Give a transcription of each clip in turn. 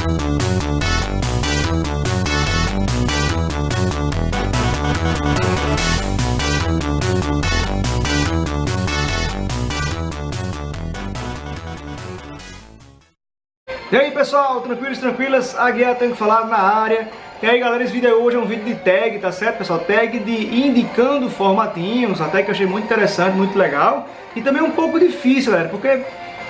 E aí pessoal, tranquilos, tranquilas, Aguiar Tem Que Falar na área. E aí galera, esse vídeo de hoje é um vídeo de tag, tá certo pessoal? Tag de indicando formatinhos, até que eu achei muito interessante, muito legal. E também um pouco difícil, galera, porque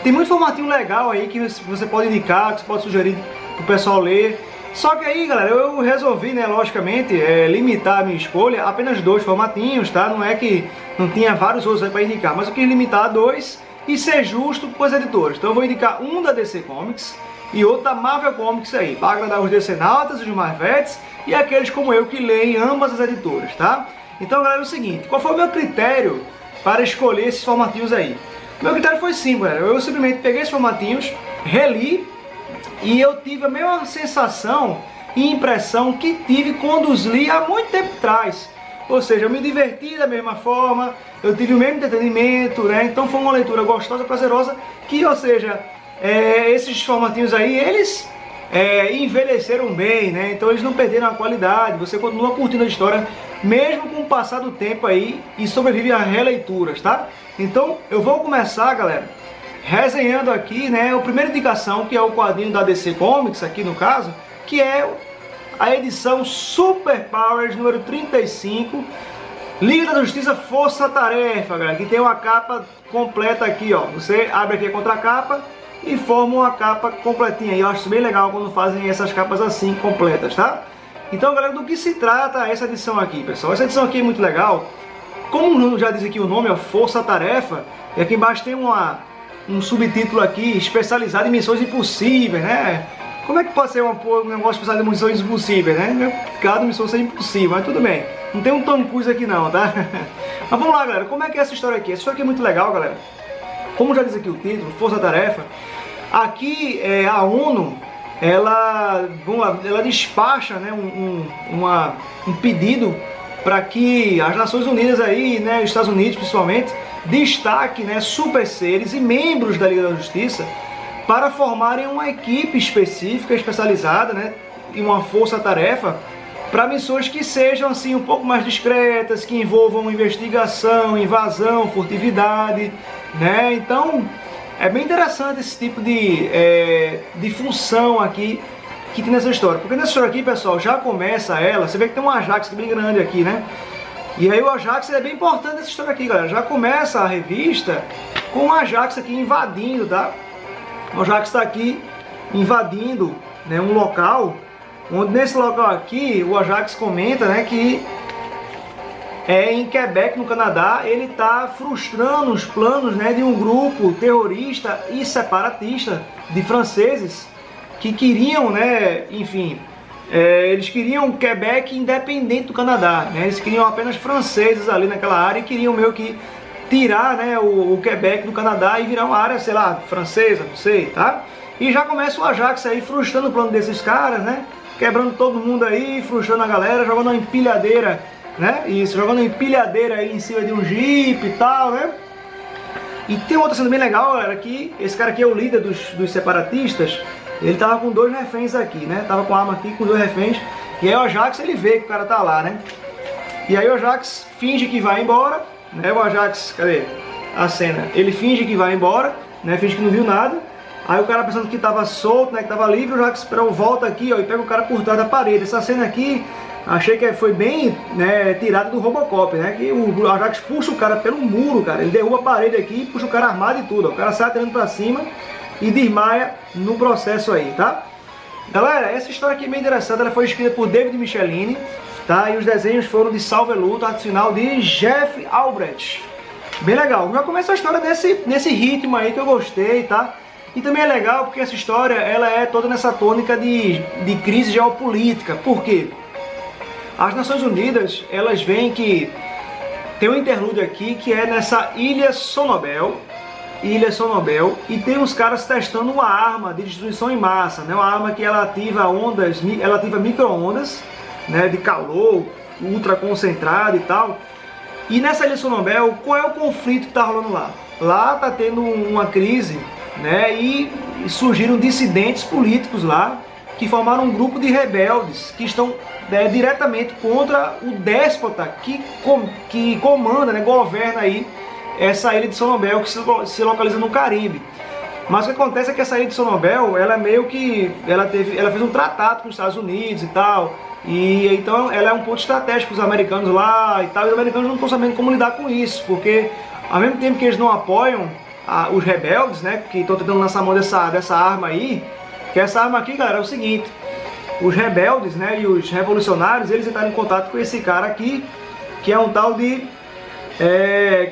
tem muito formatinho legal aí que você pode indicar, que você pode sugerir pro pessoal ler. Só que aí galera, eu resolvi, né, logicamente, limitar a minha escolha a apenas 2 formatinhos, tá? Não é que não tinha vários outros aí para indicar, mas eu quis limitar a 2 e ser justo com as editoras. Então eu vou indicar um da DC Comics e outro da Marvel Comics aí, para agradar os DCnautas, os Marvetes e aqueles como eu que leem ambas as editoras, tá? Então galera, é o seguinte, qual foi o meu critério para escolher esses formatinhos aí? Meu critério foi simples, galera. Eu simplesmente peguei esses formatinhos, reli e eu tive a mesma sensação e impressão que tive quando os li há muito tempo atrás. Ou seja, eu me diverti da mesma forma, eu tive o mesmo entretenimento, né? Então foi uma leitura gostosa, prazerosa, que, ou seja, esses formatinhos aí, eles envelheceram bem, né? Então eles não perderam a qualidade, você continua curtindo a história, mesmo com o passar do tempo aí, e sobrevive a releituras, tá? Então eu vou começar, galera, resenhando aqui, né, a primeira indicação, que é o quadrinho da DC Comics, aqui no caso, que é a edição Super Powers número 35, Liga da Justiça Força Tarefa, galera, que tem uma capa completa aqui, ó. Você abre aqui a contracapa e forma uma capa completinha. E eu acho isso bem legal quando fazem essas capas assim, completas, tá? Então, galera, do que se trata essa edição aqui, pessoal? Essa edição aqui é muito legal. Como já diz aqui o nome, é Força Tarefa, e aqui embaixo tem um subtítulo aqui, especializado em missões impossíveis, né? Como é que pode ser um negócio especializado em missões impossíveis, né? Cada missão ser impossível, mas tudo bem. Não tem um Tom Cruise aqui não, tá? Mas vamos lá, galera, como é que é essa história aqui? Essa história aqui é muito legal, galera. Como já diz aqui o título, Força Tarefa, aqui a ONU, ela despacha, né, um pedido para que as Nações Unidas aí, né, os Estados Unidos principalmente, destaque, né, super seres e membros da Liga da Justiça para formarem uma equipe específica, especializada, né, e uma força-tarefa para missões que sejam assim um pouco mais discretas, que envolvam investigação, invasão, furtividade, né? Então é bem interessante esse tipo de função aqui que tem nessa história, porque nessa história aqui, pessoal, já começa você vê que tem um Ajax bem grande aqui, né? E aí o Ajax é bem importante nessa história aqui, galera. Já começa a revista com o Ajax aqui invadindo, tá? O Ajax está aqui invadindo, né, um local, onde nesse local aqui o Ajax comenta, né, que em Quebec, no Canadá, ele está frustrando os planos, né, de um grupo terrorista e separatista de franceses que queriam, né, enfim, eles queriam Quebec independente do Canadá, né? Eles queriam apenas franceses ali naquela área e queriam meio que tirar, né, o Quebec do Canadá e virar uma área, sei lá, francesa, não sei, tá? E já começa o Ajax aí frustrando o plano desses caras, né? Quebrando todo mundo aí, frustrando a galera, jogando uma empilhadeira, né? Isso, jogando uma empilhadeira aí em cima de um jipe e tal, né? E tem outra cena bem legal, galera, que esse cara aqui é o líder dos separatistas. Ele tava com 2 reféns aqui, né? Tava com a arma aqui, com 2 reféns. E aí o Ajax, ele vê que o cara tá lá, né? E aí o Ajax finge que vai embora, né? O Ajax, cadê a cena? Ele finge que vai embora, né? Finge que não viu nada. Aí o cara pensando que tava solto, né? Que tava livre, o Ajax volta aqui, ó, e pega o cara por trás da parede. Essa cena aqui, achei que foi bem, né, tirada do Robocop, né? Que o Ajax puxa o cara pelo muro, cara. Ele derruba a parede aqui e puxa o cara armado e tudo, ó. O cara sai atirando pra cima e desmaia no processo aí, tá? Galera, essa história aqui é bem interessante, ela foi escrita por David Michelinie, tá? E os desenhos foram de Salve Luto, arte final de Jeff Albrecht. Bem legal. Já começa a história nesse ritmo aí que eu gostei, tá? E também é legal porque essa história, ela é toda nessa tônica de crise geopolítica. Por quê? As Nações Unidas, elas veem que tem um interlúdio aqui que é nessa Ilha Sonobel, e tem uns caras testando uma arma de destruição em massa, né? Uma arma que ela ativa micro-ondas, né, de calor, ultra concentrado e tal. E nessa Ilha Sonobel, qual é o conflito que está rolando lá? Lá está tendo uma crise, né, e surgiram dissidentes políticos lá, que formaram um grupo de rebeldes que estão diretamente contra o déspota que comanda, né, governa aí essa ilha de Sonobel, que se localiza no Caribe. Mas o que acontece é que essa ilha de Sonobel, ela meio que ela fez um tratado com os Estados Unidos e tal, e então ela é um ponto estratégico para os americanos lá e tal, e os americanos não estão sabendo como lidar com isso, porque ao mesmo tempo que eles não apoiam os rebeldes, né, que estão tentando lançar a mão dessa arma aí, que essa arma aqui, galera, é o seguinte: os rebeldes, né, e os revolucionários, eles entraram em contato com esse cara aqui, que é um tal de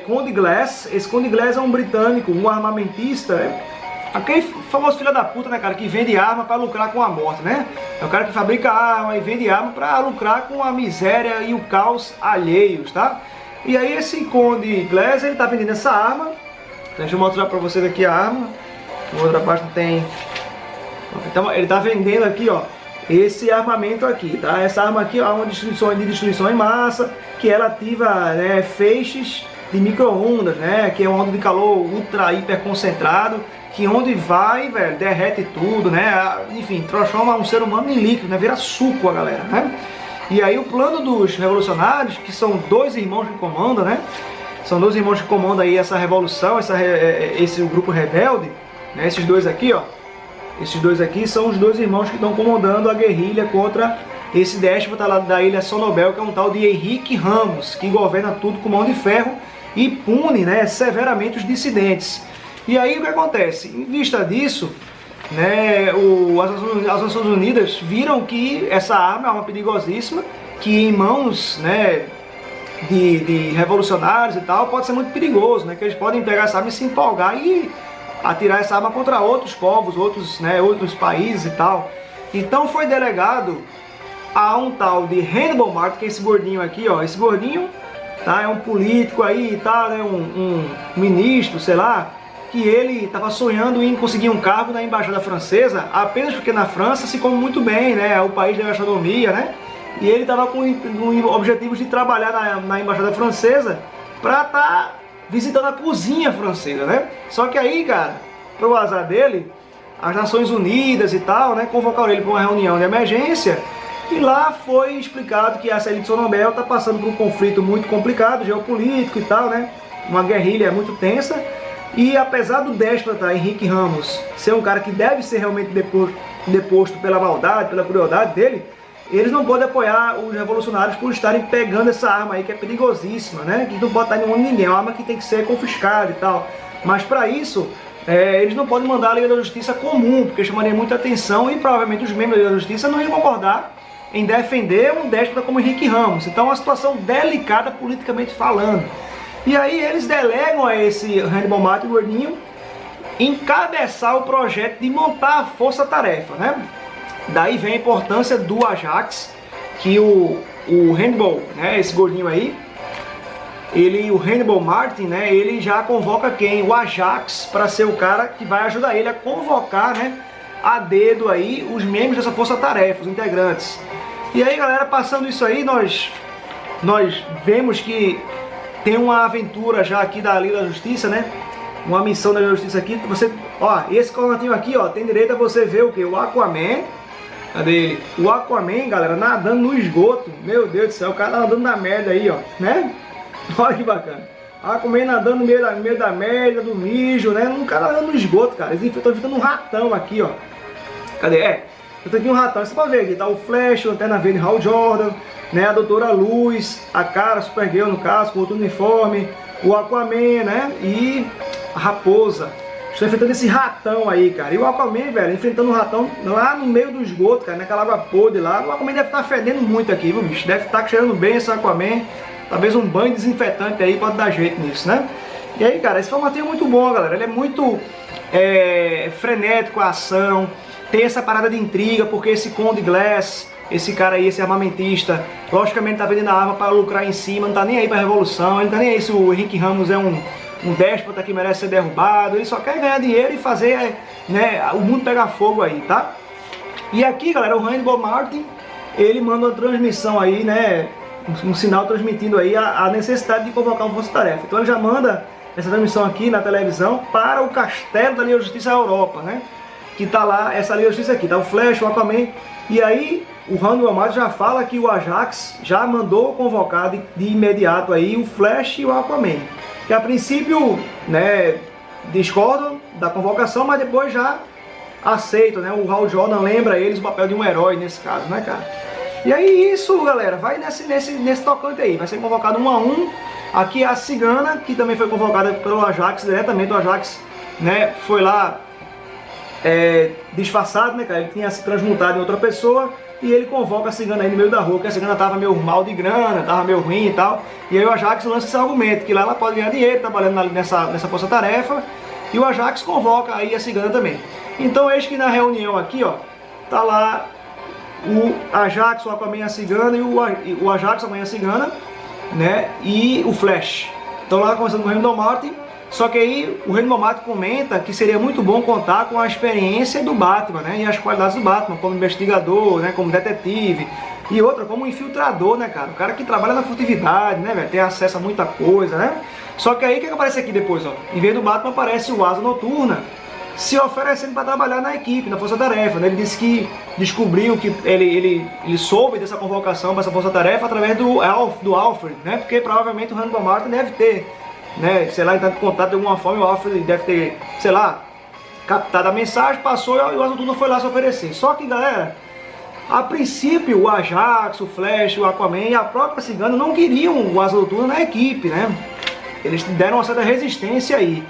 Conde Glass. Esse Conde Glass é um britânico, um armamentista, aquele famoso filho da puta, né, cara, que vende arma para lucrar com a morte, né? É o cara que fabrica arma e vende arma para lucrar com a miséria e o caos alheios, tá? E aí esse Conde Glass, ele tá vendendo essa arma. Deixa eu mostrar para vocês aqui a arma. Na outra parte tem. Então ele tá vendendo aqui, ó, esse armamento aqui, tá? Essa arma aqui, ó, é uma de destruição em massa, que ela ativa, né, feixes de micro-ondas, né, que é uma onda de calor ultra hiper concentrado, que onde vai, velho, derrete tudo, né, enfim, transforma um ser humano em líquido, né, vira suco a galera, né? E aí o plano dos revolucionários, que são dois irmãos que comandam, né, são dois irmãos que comandam aí essa revolução, esse grupo rebelde, né, esses dois aqui, ó. Esses dois aqui são os dois irmãos que estão comandando a guerrilha contra esse déspota lá da ilha Sonobel, que é um tal de Henrique Ramos, que governa tudo com mão de ferro e pune, né, severamente os dissidentes. E aí o que acontece? Em vista disso, né, as Nações Unidas viram que essa arma é uma perigosíssima, que em mãos, né, de revolucionários e tal, pode ser muito perigoso, né, que eles podem pegar essa arma e se empolgar e atirar essa arma contra outros povos, outros países e tal. Então foi delegado a um tal de Hannibal Martin, que é esse gordinho aqui, ó. Esse gordinho, tá, é um político aí, tá, né, um ministro, sei lá, que ele estava sonhando em conseguir um cargo na embaixada francesa, apenas porque na França se come muito bem, né, é o país da gastronomia, né, e ele estava com objetivos de trabalhar na embaixada francesa para estar visitando a cozinha francesa, né? Só que aí, cara, pro azar dele, as Nações Unidas e tal, né, convocaram ele para uma reunião de emergência, e lá foi explicado que essa ilha de Sonobel está passando por um conflito muito complicado, geopolítico e tal, né? Uma guerrilha muito tensa, e apesar do déspota Henrique Ramos ser um cara que deve ser realmente deposto pela maldade, pela crueldade dele, eles não podem apoiar os revolucionários por estarem pegando essa arma aí, que é perigosíssima, né? Que não pode estar em mão de ninguém, é uma arma que tem que ser confiscada e tal. Mas para isso, eles não podem mandar a Liga da Justiça comum, porque chamaria muita atenção e provavelmente os membros da Liga da Justiça não iam concordar em defender um déspota como Henrique Ramos. Então é uma situação delicada politicamente falando. E aí eles delegam a esse Hannibal Martin gordinho encabeçar o projeto de montar a força-tarefa, né? Daí vem a importância do Ajax, que o Hannibal, né, esse gordinho aí, o Hannibal Martin, né, ele já convoca quem? O Ajax, para ser o cara que vai ajudar ele a convocar, né, a dedo aí os membros dessa força-tarefa, os integrantes. E aí, galera, passando isso aí, nós vemos que tem uma aventura já aqui da Liga da Justiça, né? Uma missão da Liga da Justiça aqui. Você, ó, esse colotinho aqui, ó, tem direito a você ver o que? O Aquaman. Cadê ele? O Aquaman, galera, nadando no esgoto. Meu Deus do céu, o cara nadando na merda aí, ó, né? Olha que bacana. Aquaman nadando no meio da merda, do mijo, né? Um cara nadando no esgoto, cara. Eles estão enfrentando um ratão aqui, ó. Cadê? Eu tenho aqui um ratão. Você pode ver aqui, tá o Flash, o Lanterna Verde, Hal Jordan, né? A Doutora Luz, a cara, Supergirl no caso, com outro uniforme, o Aquaman, né? E a Raposa. Estou enfrentando esse ratão aí, cara. E o Aquaman, velho, enfrentando o ratão lá no meio do esgoto, cara, naquela água podre lá. O Aquaman deve estar fedendo muito aqui, viu, bicho? Deve estar cheirando bem esse Aquaman. Talvez um banho desinfetante aí pode dar jeito nisso, né? E aí, cara, esse formatinho é muito bom, galera. Ele é muito frenético a ação. Tem essa parada de intriga, porque esse Conde Glass, esse cara aí, esse armamentista, logicamente tá vendendo a arma para lucrar em cima, não tá nem aí pra revolução, ele não tá nem aí se o Henrique Ramos é um déspota que merece ser derrubado, ele só quer ganhar dinheiro e fazer, né, o mundo pegar fogo aí, tá? E aqui, galera, o Hannibal Martin, ele manda uma transmissão aí, né, um sinal transmitindo aí a necessidade de convocar uma força-tarefa. Então ele já manda essa transmissão aqui na televisão para o castelo da Liga da Justiça Europa, né? que tá lá essa Liga da Justiça aqui, tá o Flash, o Aquaman, e aí o Randall Amato já fala que o Ajax já mandou convocar de imediato aí o Flash e o Aquaman, que a princípio, né, discordam da convocação, mas depois já aceitam, né? O Hal Jordan lembra eles o papel de um herói nesse caso, né, cara? E aí isso, galera, vai nesse tocante aí, vai ser convocado 1 a 1. Aqui é a Cigana, que também foi convocada pelo Ajax diretamente. O Ajax, né, foi lá disfarçado, né, cara? Ele tinha se transmutado em outra pessoa e ele convoca a Cigana aí no meio da rua, porque a Cigana tava meio mal de grana, tava meio ruim e tal. E aí o Ajax lança esse argumento, que lá ela pode ganhar dinheiro trabalhando nessa força-tarefa, e o Ajax convoca aí a Cigana também. Então eis que na reunião aqui, ó, tá lá o Ajax, o Aquaman, a Cigana, e o Ajax, amanhã a Cigana, né, e o Flash. Estão lá conversando com o Randall Martin. Só que aí o Randall Martin comenta que seria muito bom contar com a experiência do Batman, né, e as qualidades do Batman, como investigador, né, como detetive, e outra, como infiltrador, né, cara, o cara que trabalha na furtividade, né, velho, tem acesso a muita coisa, né. Só que aí o que aparece aqui depois, ó, em vez do Batman aparece o Asa Noturna se oferecendo para trabalhar na equipe, na força-tarefa, né? Ele disse que descobriu que ele soube dessa convocação para essa força-tarefa através do Alfred, né? Porque provavelmente o Randall Martin deve ter, né, sei lá, entrado em contato de alguma forma, e o Alfred deve ter, sei lá, captado a mensagem, passou e o Asa Noturna foi lá se oferecer. Só que, galera, a princípio o Ajax, o Flash, o Aquaman e a própria Cigana não queriam o Asa Noturna na equipe, né? Eles deram uma certa resistência aí.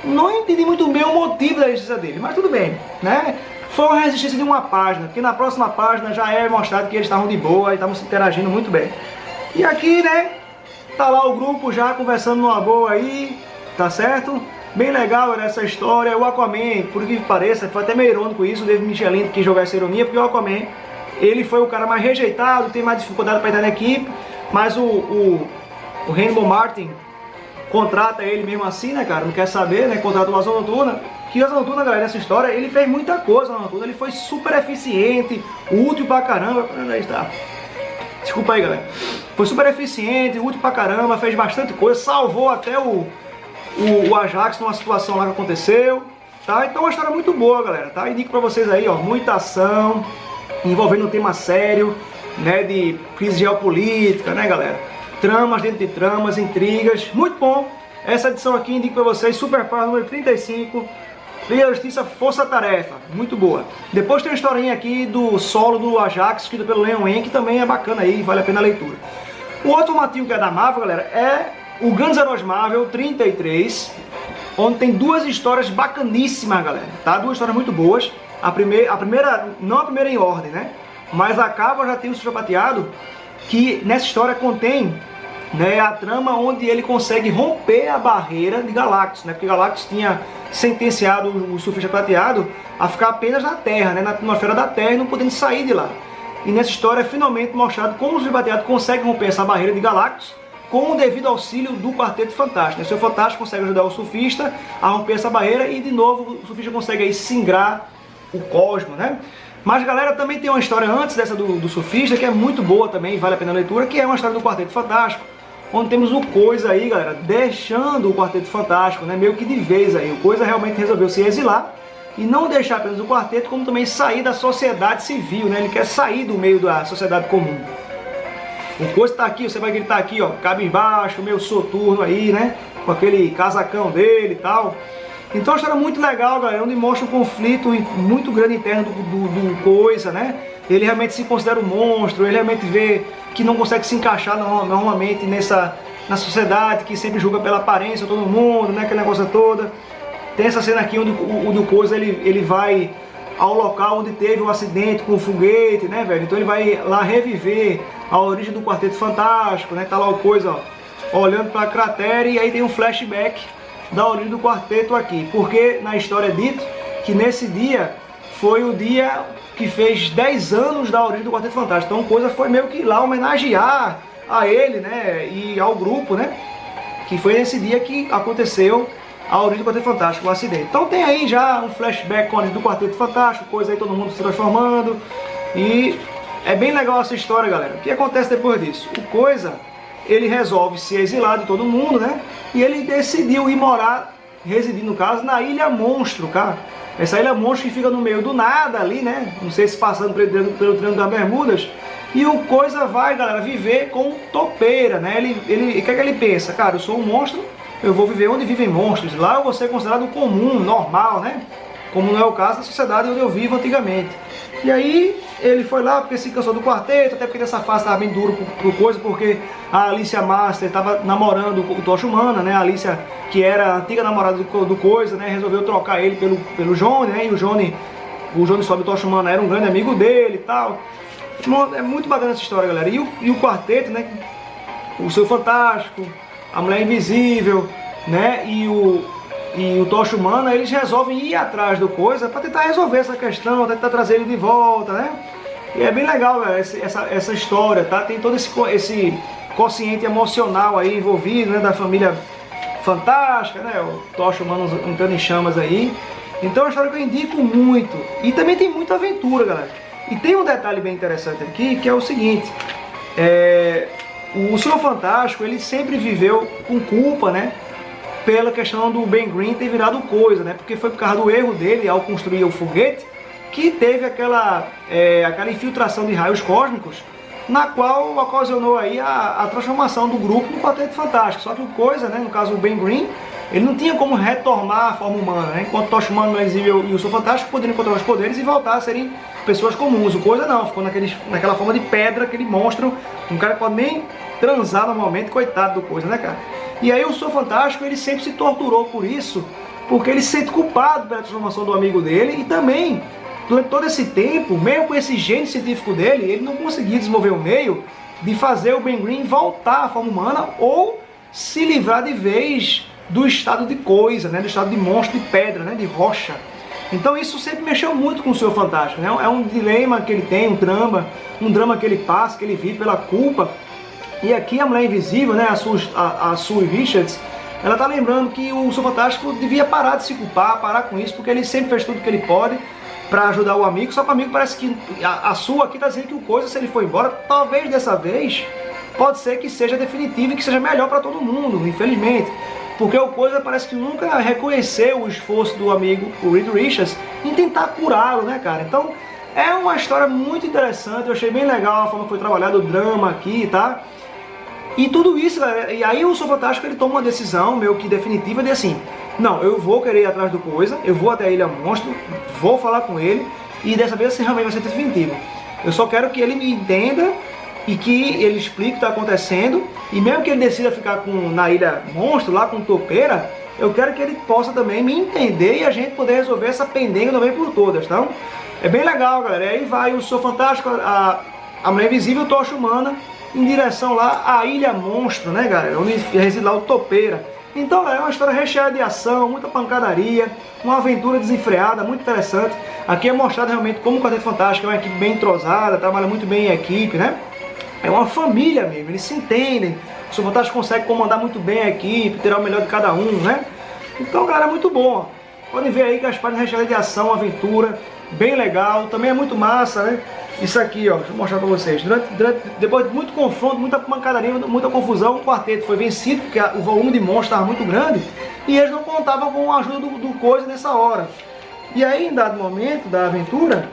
Não entendi muito bem o motivo da resistência dele, mas tudo bem, né? Foi uma resistência de uma página, porque na próxima página já é mostrado que eles estavam de boa e estavam se interagindo muito bem. E aqui, né, tá lá o grupo já conversando numa boa aí, tá certo? Bem legal era essa história. O Aquaman, por que pareça, foi até meio irônico isso, o David Michelin quis jogar essa ironia, porque o Aquaman, ele foi o cara mais rejeitado, tem mais dificuldade para entrar na equipe, mas o Randall Martin contrata ele mesmo assim, né, cara? Não quer saber, né? Contrata o Asa Noturna. Que o Asa Noturna, galera, nessa história, ele fez muita coisa, o Asa Noturna. Ele foi super eficiente, útil pra caramba. Aí está. Desculpa aí, galera. Foi super eficiente, útil pra caramba, fez bastante coisa, salvou até o Ajax numa situação lá que aconteceu, tá? Então é uma história muito boa, galera, tá? Indico pra vocês aí, ó, muita ação, envolvendo um tema sério, né, de crise geopolítica, né, galera? Tramas dentro de tramas, intrigas, muito bom. Essa edição aqui indico para vocês, Super Power número 35, Liga da Justiça, Força Tarefa, muito boa. Depois tem uma historinha aqui do solo do Ajax, escrito pelo Leon Wayne, que também é bacana aí, vale a pena a leitura. O outro formatinho que é da Marvel, galera, é o Grandes Heróis Marvel 33, onde tem duas histórias bacaníssimas, galera, tá? Duas histórias muito boas. A primeira, não a primeira em ordem, né? Mas a capa já tem o Surfista Prateado, que nessa história contém, né, a trama onde ele consegue romper a barreira de Galactus, né, porque Galactus tinha sentenciado o Surfista Prateado a ficar apenas na Terra, né, na atmosfera da Terra, e não podendo sair de lá. E nessa história é finalmente mostrado como o Surfista Prateado consegue romper essa barreira de Galactus com o devido auxílio do Quarteto Fantástico, né? O seu Fantástico consegue ajudar o Surfista a romper essa barreira e de novo o Surfista consegue aí singrar o cosmos, né? Mas, galera, também tem uma história antes dessa do Surfista, que é muito boa também, vale a pena a leitura, que é uma história do Quarteto Fantástico, onde temos o Coisa aí, galera, deixando o Quarteto Fantástico, né, meio que de vez aí. O Coisa realmente resolveu se exilar e não deixar apenas o quarteto, como também sair da sociedade civil, né? Ele quer sair do meio da sociedade comum. O Coisa tá aqui, você vai ver que ele tá aqui, ó, cabisbaixo, meio soturno aí, né, com aquele casacão dele e tal. Então é uma história muito legal, galera, onde mostra um conflito muito grande interno do Coisa, né? Ele realmente se considera um monstro, ele realmente vê que não consegue se encaixar normalmente na sociedade, que sempre julga pela aparência todo mundo, né? Aquela negócio toda. Tem essa cena aqui onde o Coisa ele vai ao local onde teve um acidente com o foguete, né, velho? Então ele vai lá reviver a origem do Quarteto Fantástico, né? Tá lá o Coisa, ó, olhando para a cratera, e aí tem um flashback da origem do quarteto aqui, porque na história é dito que nesse dia foi o dia que fez 10 anos da origem do Quarteto Fantástico. Então Coisa foi meio que lá homenagear a ele, né, e ao grupo, né, que foi nesse dia que aconteceu a origem do Quarteto Fantástico, o acidente. Então tem aí já um flashback com a origem do Quarteto Fantástico, Coisa aí todo mundo se transformando, e é bem legal essa história, galera. O que acontece depois disso? O Coisa, ele resolve se exilar de todo mundo, né? E ele decidiu ir morar, residir no caso, na Ilha Monstro, cara. Essa ilha monstro que fica no meio do nada ali, né? Não sei se passando pelo Triângulo das Bermudas. E o Coisa vai, galera, viver com topeira, né? O que é que ele pensa? Cara, eu sou um monstro, eu vou viver onde vivem monstros. Lá eu vou ser considerado comum, normal, né? Como não é o caso da sociedade onde eu vivo antigamente. E aí ele foi lá porque se cansou do quarteto, até porque nessa fase estava bem duro pro Coisa, porque a Alicia Master estava namorando o Tocha Humana, né? A Alicia, que era a antiga namorada do Coisa, né? Resolveu trocar ele pelo Johnny, né? E o Johnny sobe o Tocha Humana, era um grande amigo dele e tal. É muito bacana essa história, galera. E o quarteto, né? O Seu Fantástico, a Mulher Invisível, né? E o Tocha Humana, eles resolvem ir atrás do Coisa para tentar resolver essa questão, tentar trazer ele de volta, né? E é bem legal, galera, essa história, tá? Tem todo esse quociente emocional aí envolvido, né? Da família fantástica, né? O Tocha Humana entrando em chamas aí. Então é uma história que eu indico muito. E também tem muita aventura, galera. E tem um detalhe bem interessante aqui, que é o seguinte. O Senhor Fantástico, ele sempre viveu com culpa, né? Pela questão do Ben Grimm ter virado Coisa, né? Porque foi por causa do erro dele ao construir o foguete que teve aquela infiltração de raios cósmicos, na qual ocasionou aí a transformação do grupo no Quarteto Fantástico. Só que o Coisa, né? No caso o Ben Grimm, ele não tinha como retornar a forma humana, né? Enquanto o Tocha Humana, Mulher Invisível e o Senhor Fantástico poderiam controlar os poderes e voltar a serem pessoas comuns. O Coisa não, ficou naquela forma de pedra, aquele monstro, um cara que pode nem transar normalmente, coitado do Coisa, né, cara? E aí o Senhor Fantástico, ele sempre se torturou por isso, porque ele se sente culpado pela transformação do amigo dele, e também, durante todo esse tempo, mesmo com esse gênio científico dele, ele não conseguia desenvolver o meio de fazer o Ben Grimm voltar à forma humana ou se livrar de vez do estado de Coisa, né, do estado de monstro de pedra, né, de rocha. Então isso sempre mexeu muito com o Senhor Fantástico, né? É um dilema que ele tem, um drama que ele passa, que ele vive pela culpa. E aqui a Mulher Invisível, né, a Sue Richards, ela tá lembrando que o Senhor Fantástico devia parar de se culpar, parar com isso, porque ele sempre fez tudo que ele pode para ajudar o amigo. Só que o amigo parece que a Sue aqui tá dizendo que o Coisa, se ele for embora, talvez dessa vez pode ser que seja definitivo e que seja melhor para todo mundo, infelizmente. Porque o Coisa parece que nunca reconheceu o esforço do amigo, o Reed Richards, em tentar curá-lo, né, cara? Então, é uma história muito interessante, eu achei bem legal a forma que foi trabalhado o drama aqui, tá? E tudo isso, galera, e aí o Senhor Fantástico, ele toma uma decisão meio que definitiva de assim, não, eu vou querer ir atrás do Coisa, eu vou até a Ilha Monstro, vou falar com ele, e dessa vez assim, realmente vai ser definitivo. Eu só quero que ele me entenda e que ele explique o que está acontecendo, e mesmo que ele decida ficar na Ilha Monstro, lá com topeira, eu quero que ele possa também me entender e a gente poder resolver essa pendenga também por todas, tá? É bem legal, galera. E aí vai o Senhor Fantástico, a Mulher Invisível, o Tocha Humana, em direção lá à Ilha Monstro, né, galera? Onde reside lá o Topeira. Então, galera, é uma história recheada de ação, muita pancadaria, uma aventura desenfreada, muito interessante. Aqui é mostrado realmente como o Quarteto Fantástico é uma equipe bem entrosada, trabalha muito bem em equipe, né? É uma família mesmo, eles se entendem. O Senhor Fantástico consegue comandar muito bem a equipe, tirar o melhor de cada um, né? Então, galera, é muito bom. Podem ver aí que as páginas recheadas de ação, aventura, bem legal. Também é muito massa, né? Isso aqui, ó, deixa eu mostrar pra vocês. Depois de muito confronto, muita pancadaria, muita confusão, o quarteto foi vencido, porque o volume de monstros estava muito grande, e eles não contavam com a ajuda do Coisa nessa hora. E aí, em dado momento da aventura,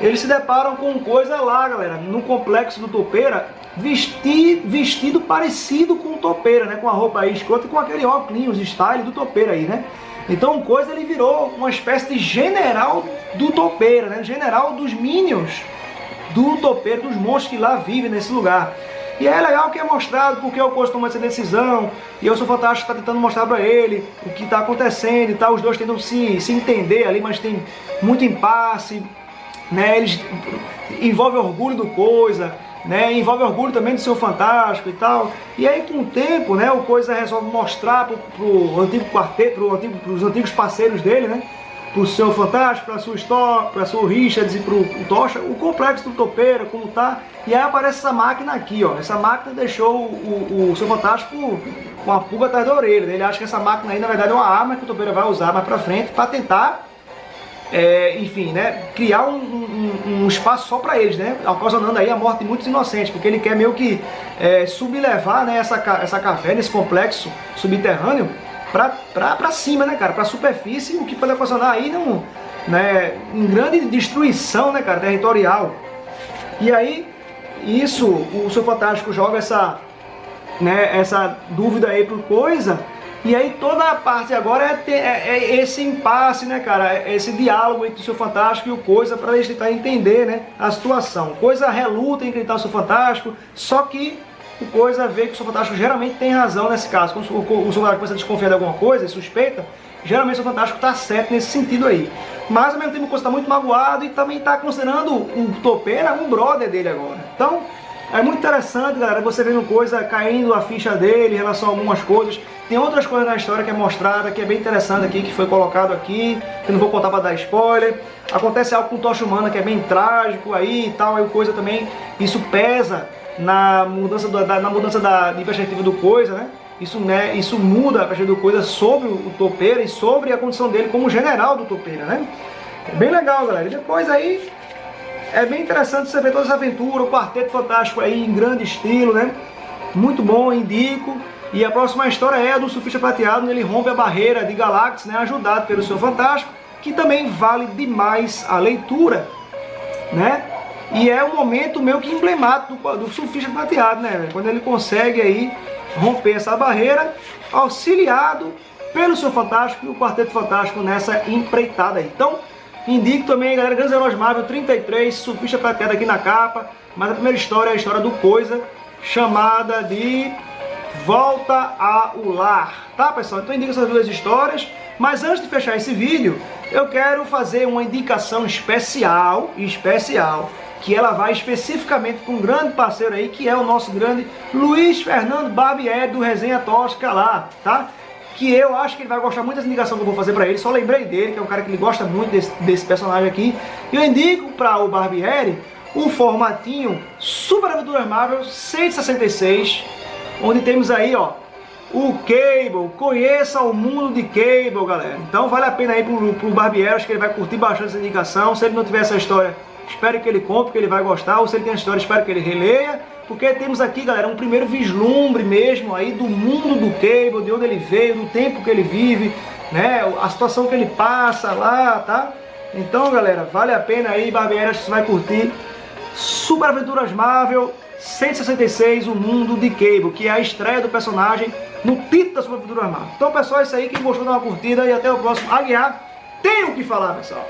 eles se deparam com Coisa lá, galera, no complexo do Topeira, vestido parecido com o Topeira, né? Com a roupa aí escrota e com aquele óculos, style do Topeira aí, né? Então o Coisa, ele virou uma espécie de general do Topeira, né? General dos Minions do Topeira, dos monstros que lá vivem nesse lugar. E é legal que é mostrado porque o Coisa tomou essa decisão, e o Senhor Fantástico está tentando mostrar para ele o que está acontecendo e tal. Os dois tentam se entender ali, mas tem muito impasse, né? Eles envolve orgulho do Coisa, né? Envolve orgulho também do Senhor Fantástico e tal. E aí, com o tempo, né, o Coisa resolve mostrar pro antigo quarteto, pros antigos parceiros dele, né? Pro Senhor Fantástico, pra sua Richards e pro Tocha, o complexo do Topeira, como tá. E aí aparece essa máquina aqui, ó. Essa máquina deixou o Senhor Fantástico com a pulga atrás da orelha, né? Ele acha que essa máquina aí, na verdade, é uma arma que o Topeira vai usar mais pra frente pra tentar, enfim, né, criar um espaço só para eles, né, ocasionando aí a morte de muitos inocentes, porque ele quer meio que sublevar, né, essa caverna, esse complexo subterrâneo para cima, né, cara, para a superfície, o que pode ocasionar aí né, em grande destruição, né, cara, territorial. E aí, isso, o Senhor Fantástico joga essa, né, essa dúvida aí pro Coisa, e aí toda a parte agora é esse impasse, né, cara, esse diálogo entre o Senhor Fantástico e o Coisa, para eles tentar entender, né, a situação. Coisa reluta em acreditar no Senhor Fantástico, só que o Coisa vê que o Senhor Fantástico geralmente tem razão nesse caso. Quando o Senhor Fantástico começa a desconfiar de alguma coisa, suspeita, geralmente o Senhor Fantástico está certo nesse sentido aí. Mas ao mesmo tempo o Coisa está muito magoado e também está considerando o Topeira um brother dele agora. Então é muito interessante, galera, você vendo Coisa caindo a ficha dele em relação a algumas coisas. Tem outras coisas na história que é mostrada, que é bem interessante aqui, que foi colocado aqui, que eu não vou contar para dar spoiler. Acontece algo com Tocha Humana que é bem trágico aí e tal, aí o Coisa também, isso pesa na mudança de perspectiva do Coisa, né? Isso muda a perspectiva do Coisa sobre o Topeira e sobre a condição dele como general do Topeira, né? É bem legal, galera. E depois aí é bem interessante você ver toda essa aventura, o Quarteto Fantástico aí em grande estilo, né? Muito bom, indico. E a próxima história é a do Surfista Prateado, ele rompe a barreira de Galactus, né? Ajudado pelo Senhor Fantástico, que também vale demais a leitura, né? E é um momento meio que emblemático do Surfista Prateado, né? Quando ele consegue aí romper essa barreira, auxiliado pelo Senhor Fantástico e o Quarteto Fantástico nessa empreitada aí. Então, indico também, galera, Grandes Heróis Marvel 33, Surfista Prateado aqui na capa, mas a primeira história é a história do Coisa, chamada de Volta ao Lar, tá, pessoal? Então indico essas duas histórias, mas antes de fechar esse vídeo, eu quero fazer uma indicação especial, que ela vai especificamente para um grande parceiro aí, que é o nosso grande Luiz Fernando Barbieri, do Resenha Tosca lá, tá? Que eu acho que ele vai gostar muito dessa indicação que eu vou fazer para ele, só lembrei dele, que é um cara que ele gosta muito desse personagem aqui. Eu indico para o Barbieri o formatinho Super Aventuras Marvel 166, onde temos aí, ó, o Cable. Conheça o mundo de Cable, galera. Então vale a pena ir pro Barbieri, acho que ele vai curtir bastante essa indicação. Se ele não tiver essa história, espero que ele compre, que ele vai gostar. Ou se ele tem a história, espero que ele releia. Porque temos aqui, galera, um primeiro vislumbre mesmo aí do mundo do Cable, de onde ele veio, do tempo que ele vive, né? A situação que ele passa lá, tá? Então, galera, vale a pena aí, Barbieri, acho que você vai curtir. Super Aventuras Marvel 166, o mundo de Cable, que é a estreia do personagem no título da Super Aventuras Marvel. Então, pessoal, é isso aí. Quem gostou, dá uma curtida e até o próximo. Aguiar, tem o que falar, pessoal.